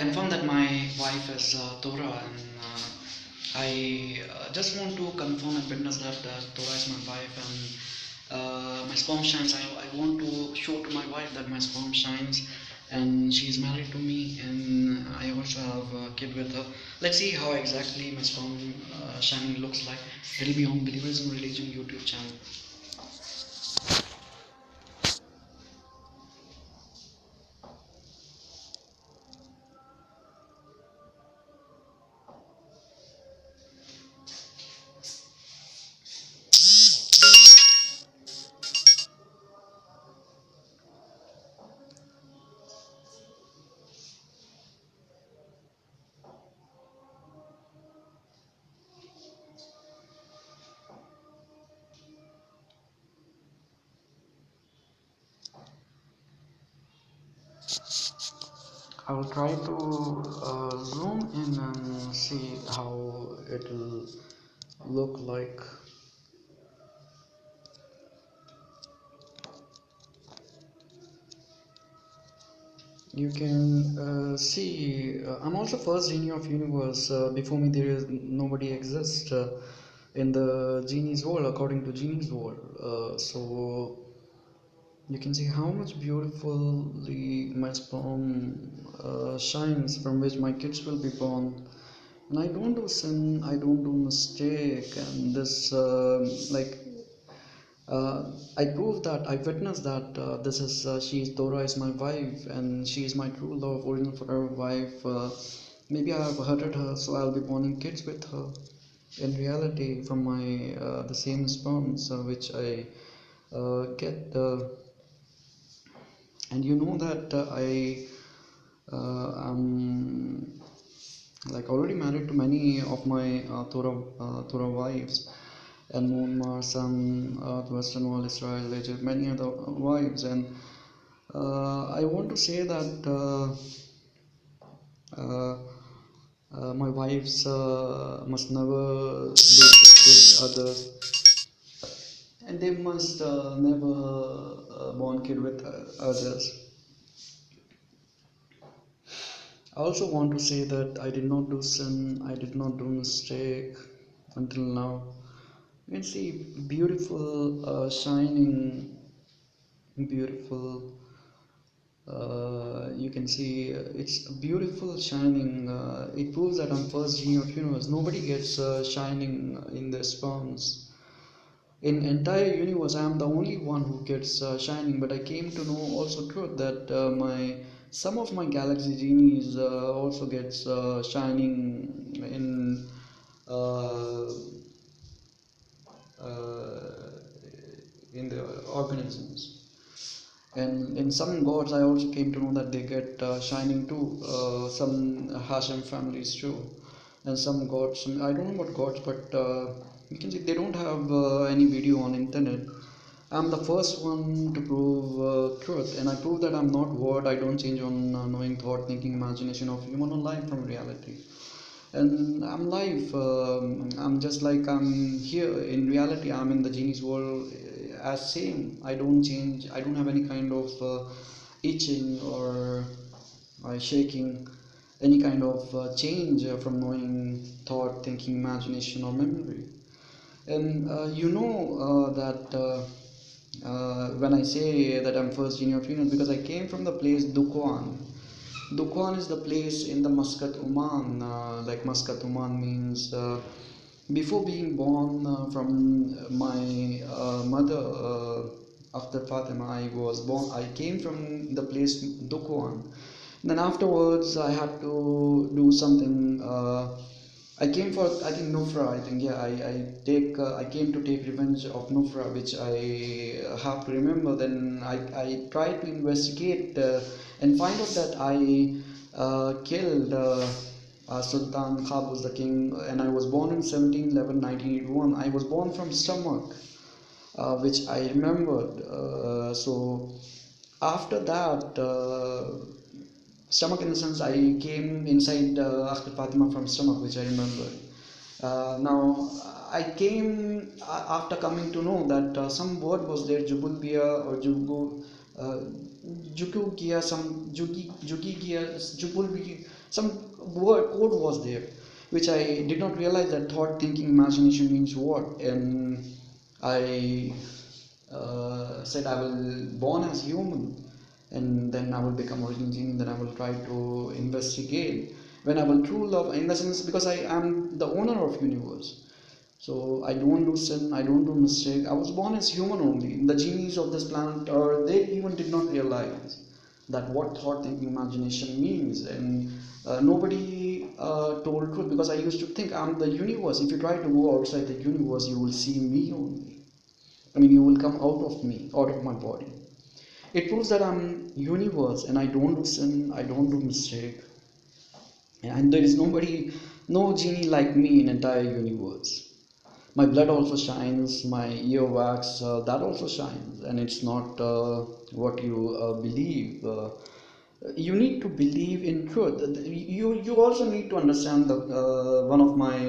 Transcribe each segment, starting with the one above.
confirm that my wife is Torah, and I just want to confirm and witness that Torah is my wife, and my sperm shines. I want to show to my wife that my sperm shines, and she is married to me, and I also have a kid with her. Let's see how exactly my sperm shining looks like. It'll be on Believers in Religion YouTube channel. I will try to zoom in and see how it will look like. You can see I'm also first genie of universe. Before me there is nobody exists in the genie's world, according to genie's world. So you can see how much beautifully my sperm shines, from which my kids will be born. And I don't do sin, I don't do mistake, and this I prove that, I witness that this is she is Torah is my wife, and she is my true love, original forever wife. Maybe I have hurted her, so I'll be born kids with her. In reality, from my the same sperms which I get, and you know that I am like already married to many of my Torah wives, and Myanmar, some the Western Wall, Israel, Egypt, many other wives, and I want to say that uh, my wives must never be with others, and they must never born kid with others. I also want to say that I did not do sin, I did not do mistake until now. You can see beautiful, shining, beautiful. You can see it's beautiful, shining. It proves that I'm first genie of universe. Nobody gets shining in their sperms. In entire universe, I am the only one who gets shining. But I came to know also truth that my some of my galaxy genies also gets shining uh, uh, in the organisms. And in some gods, I also came to know that they get shining too. Some Hashem families too, and some gods. I don't know about gods, but you can see they don't have any video on internet. I'm the first one to prove truth, and I prove that I'm not what I don't change on knowing, thought, thinking, imagination of human or life from reality. And I'm live. I'm just like I'm here. In reality, I'm in the genie's world as same. I don't change. I don't have any kind of itching or shaking, any kind of change from knowing, thought, thinking, imagination, or memory. And you know that when I say that I'm first genie of universe, because I came from the place Dukwan. Dukwan is the place in the Muscat, Oman. Like Muscat, Oman means before being born from my mother, after Fatima, I was born. I came from the place Dukwan. Then afterwards, I had to do something. I came for, I think, Nufra. I think, yeah. I came to take revenge of Nufra, which I have to remember. Then I tried to investigate and find out that I killed Sultan Qaboos the king, and I was born in 17/11/1981. I was born from stomach, which I remembered. So after that, stomach in the sense I came inside after Fatima from stomach, which I remember. Now I came after coming to know that some word was there, Jubulbia or Jugu, Jukugia, some Jugigia, Jubulbi, some word code was there, which I did not realize that thought, thinking, imagination means what. And I said I will born as human, and then I will become original genie. Then I will try to investigate when I will true love, in the sense because I am the owner of universe. So I don't do sin, I don't do mistake. I was born as human only. The genies of this planet, or they even did not realize that what thought, thinking, imagination means. And nobody told truth, because I used to think I'm the universe. If you try to go outside the universe, you will see me only. I mean, you will come out of me, out of my body. It proves that I'm universe, and I don't do sin, I don't do mistake, and there is nobody, no genie like me in entire universe. My blood also shines, my earwax, that also shines, and it's not what you believe. You need to believe in truth. You also need to understand the one of my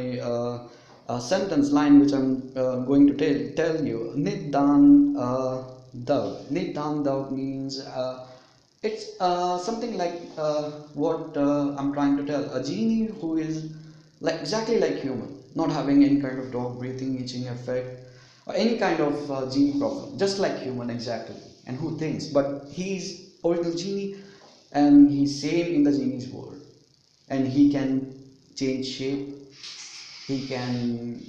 sentence line, which I'm going to tell you. Nidan Dav. Nidan Dav means it's something like what I'm trying to tell. A genie who is like exactly like human, not having any kind of dog breathing, itching effect, or any kind of genie problem, just like human exactly, and who thinks, but he's original genie, and he's same in the genie's world, and he can change shape, he can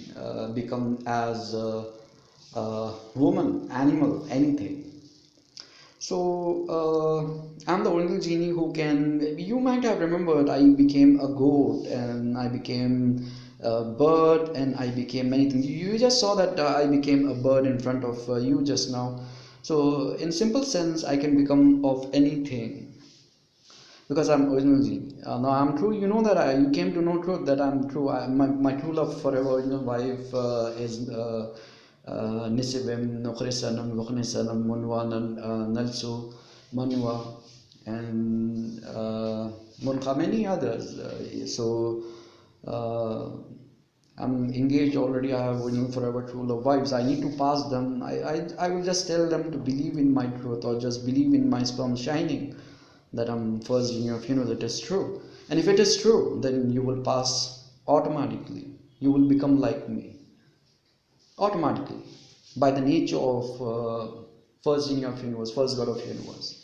become as a woman, animal, anything. So I'm the original genie who can. You might have remembered I became a goat, and I became a bird, and I became many things. You just saw that I became a bird in front of you just now. So in simple sense, I can become of anything, because I'm original genie. Now I'm true. You know that you came to know truth, that I'm true. My true love forever, wife is Nisibim, Nukhrisanam, Lukhnisanam, Munwanan, Nalsu, Manwa, and Munqa, many others. So uh, I'm engaged already. I have forever true love wives. I need to pass them. I will just tell them to believe in my truth, or just believe in my sperm shining, that I'm first junior of that is true. And if it is true, then you will pass automatically. You will become like me automatically, by the nature of first genie of universe, first god of universe.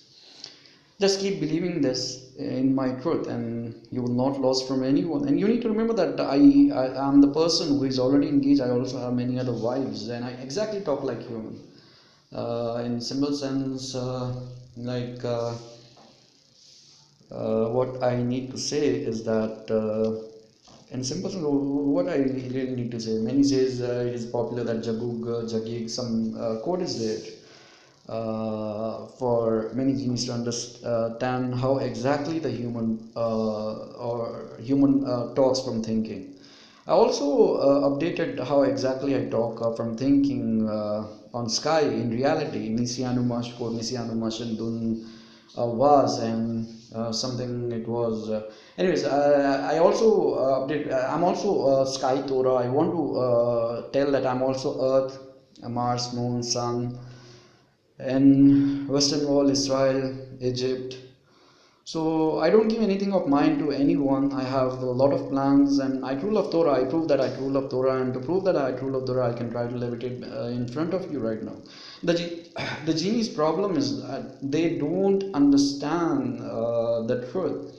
Just keep believing this in my truth, and you will not lose from anyone. And you need to remember that I am the person who is already engaged. I also have many other wives, and I exactly talk like human. In simple sense, like what I need to say is that in simple sense, what I really need to say. Many says it is popular that Jagug, Jagig, some code is there for many genies to understand how exactly the human or human talks from thinking. I also updated how exactly I talk from thinking on sky in reality. Nisianumash code Nisianumash and Dun was, and something it was. Anyways, I also update. I'm also sky Torah. I want to tell that I'm also Earth, Mars, Moon, Sun, and Western Wall, Israel, Egypt. So I don't give anything of mine to anyone. I have a lot of plans, and I true love Torah. I prove that I true love Torah, and to prove that I true love Torah, I can try to levitate in front of you right now. The genie's problem is that they don't understand the truth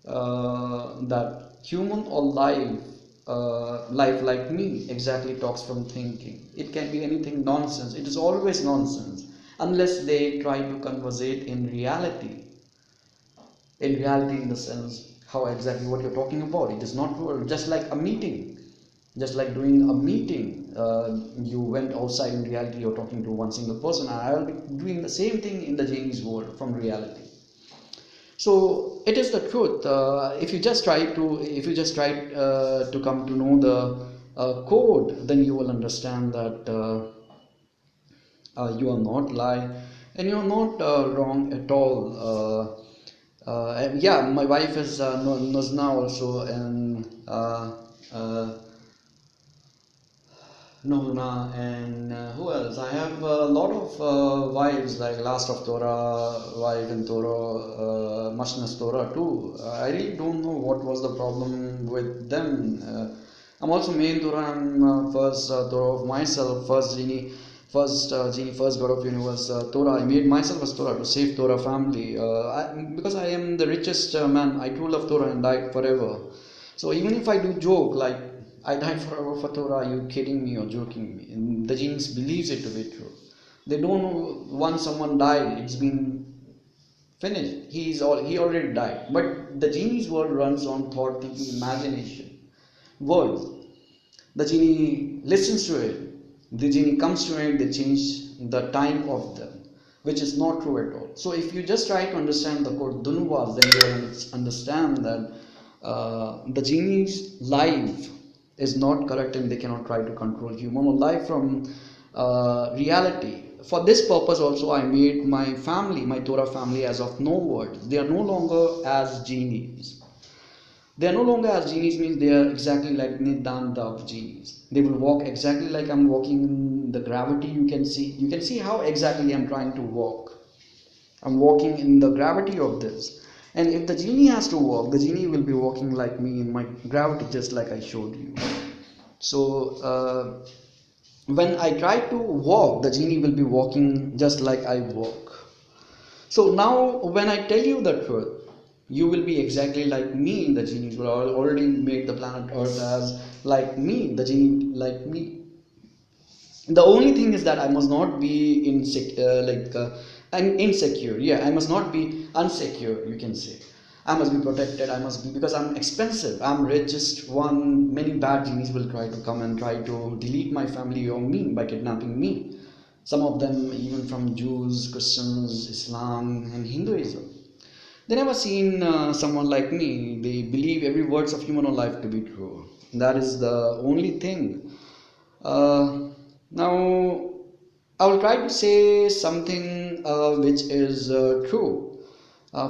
that human or life like me exactly talks from thinking. It can be anything nonsense. It is always nonsense unless they try to conversate in reality. In reality, in the sense how exactly what you're talking about. It is not just like a meeting, just like doing a meeting. You went outside. In reality, you're talking to one single person. I'll be doing the same thing in the genie's world from reality. So it is the truth. If you just try to come to know the code, then you will understand that you are not lie, and you are not wrong at all. And yeah, my wife is Nozna also, and Nohuna, and who else? I have a lot of wives like Last of Torah wife and Torah, Mashnas Torah too. I really don't know what was the problem with them. I'm also main Torah. I'm first Torah of myself, first God of universe Torah. I made myself as Torah to save Torah family. Because I am the richest man. I do love Torah and died forever. So even if I do joke like I died forever for Torah, are you kidding me or joking me? And the genius believes it to be true. They don't know once someone died, it's been finished. He already died. But the genie's world runs on thought, thinking, imagination. Words. The genie listens to it. The genie comes to it, they change the time of them, which is not true at all. So if you just try to understand the code Dunvas, then you will understand that the genie's life is not correct and they cannot try to control human life from reality. For this purpose also I made my family, my Torah family, as of no words. They are no longer as genies. They are no longer as genies means they are exactly like Nidanta of genies. They will walk exactly like I'm walking in the gravity. You can see how exactly I'm trying to walk. I'm walking in the gravity of this. And if the genie has to walk, the genie will be walking like me in my gravity, just like I showed you. So when I try to walk, the genie will be walking just like I walk. So now when I tell you the truth, you will be exactly like me. The genie will already made the planet Earth as like me, the genie like me. The only thing is that I must not be I'm insecure. Yeah, I must not be unsecure, you can say. I must be protected. I must be, because I'm expensive, I'm richest one. Many bad genies will try to come and try to delete my family or me by kidnapping me. Some of them even from Jews, Christians, Islam and Hinduism. They never seen someone like me. They believe every words of human life to be true. That is the only thing. Now, I will try to say something which is true,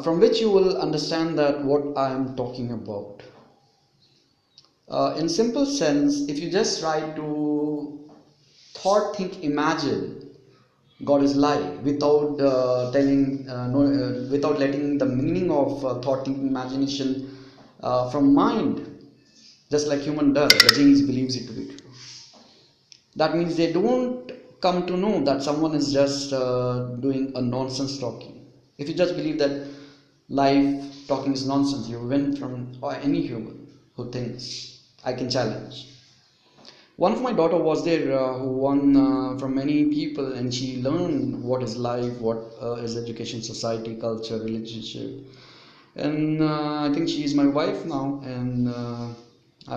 from which you will understand that what I am talking about. In simple sense, if you just try to thought, think, imagine, God is life without without letting the meaning of thought, thinking, imagination from mind, just like human does. The genius believes it to be true. That means they don't come to know that someone is just doing a nonsense talking. If you just believe that life talking is nonsense, you win from any human who thinks I can challenge. One of my daughter was there who won from many people, and she learned what is life, what is education, society, culture, relationship, and I think she is my wife now. And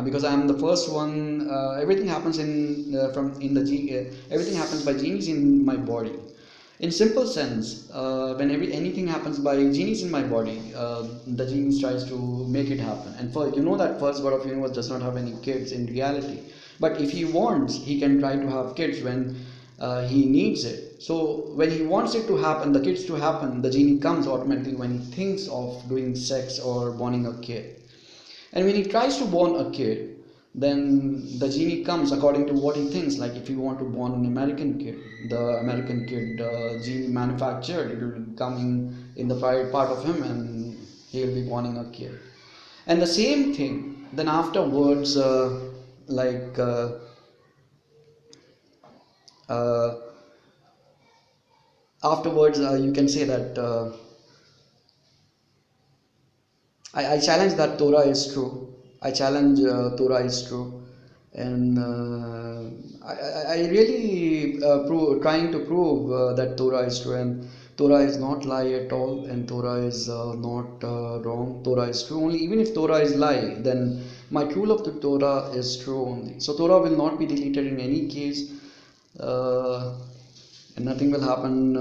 because I am the first one, everything happens everything happens by genes in my body. In simple sense, when anything happens by genes in my body, the genes tries to make it happen. And for that first God of universe does not have any kids in reality, but if he wants, he can try to have kids when he needs it. So when he wants it to happen, the kids to happen, the genie comes automatically when he thinks of doing sex or borning a kid. And when he tries to born a kid, then the genie comes according to what he thinks. Like if you want to born an American kid, the American kid genie manufactured, it will come in the private part of him, and he will be borning a kid. And the same thing then afterwards, like uh, afterwards you can say that I challenge that Torah is true. I challenge Torah is true, and I really trying to prove that Torah is true, and Torah is not lie at all, and Torah is not wrong. Torah is true only. Even if Torah is lie, then my true love to Torah is true only. So Torah will not be deleted in any case, and nothing will happen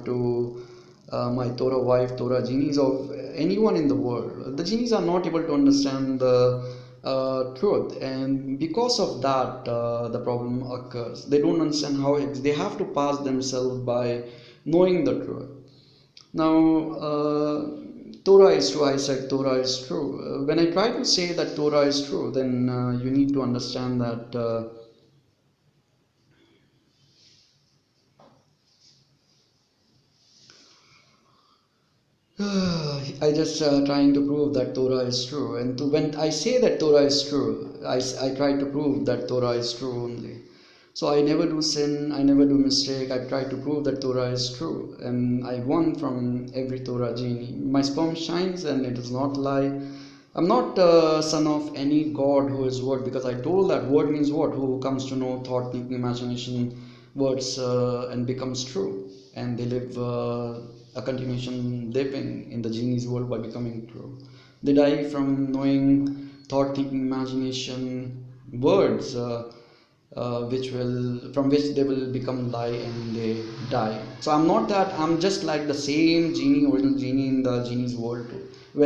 to my Torah wife, Torah genies, or anyone in the world. The genies are not able to understand the truth, and because of that, the problem occurs. They don't understand how they have to pass themselves by knowing the truth. Now, Torah is true. I said Torah is true. When I try to say that Torah is true, then you need to understand that. I just trying to prove that Torah is true, and when I say that Torah is true, I try to prove that Torah is true only. So I never do sin, I never do mistake. I try to prove that Torah is true, and I won from every Torah genie. My sperm shines, and it is not lie. I'm not son of any god who is word, because I told that word means what? Who comes to know thought, thinking, imagination, words, and becomes true, and they live a continuation living in the genie's world by becoming true. They die from knowing thought, thinking, imagination, words. Which will from which they will become lie and they die. So I'm not that, I'm just like the same genie, original genie in the genie's world too.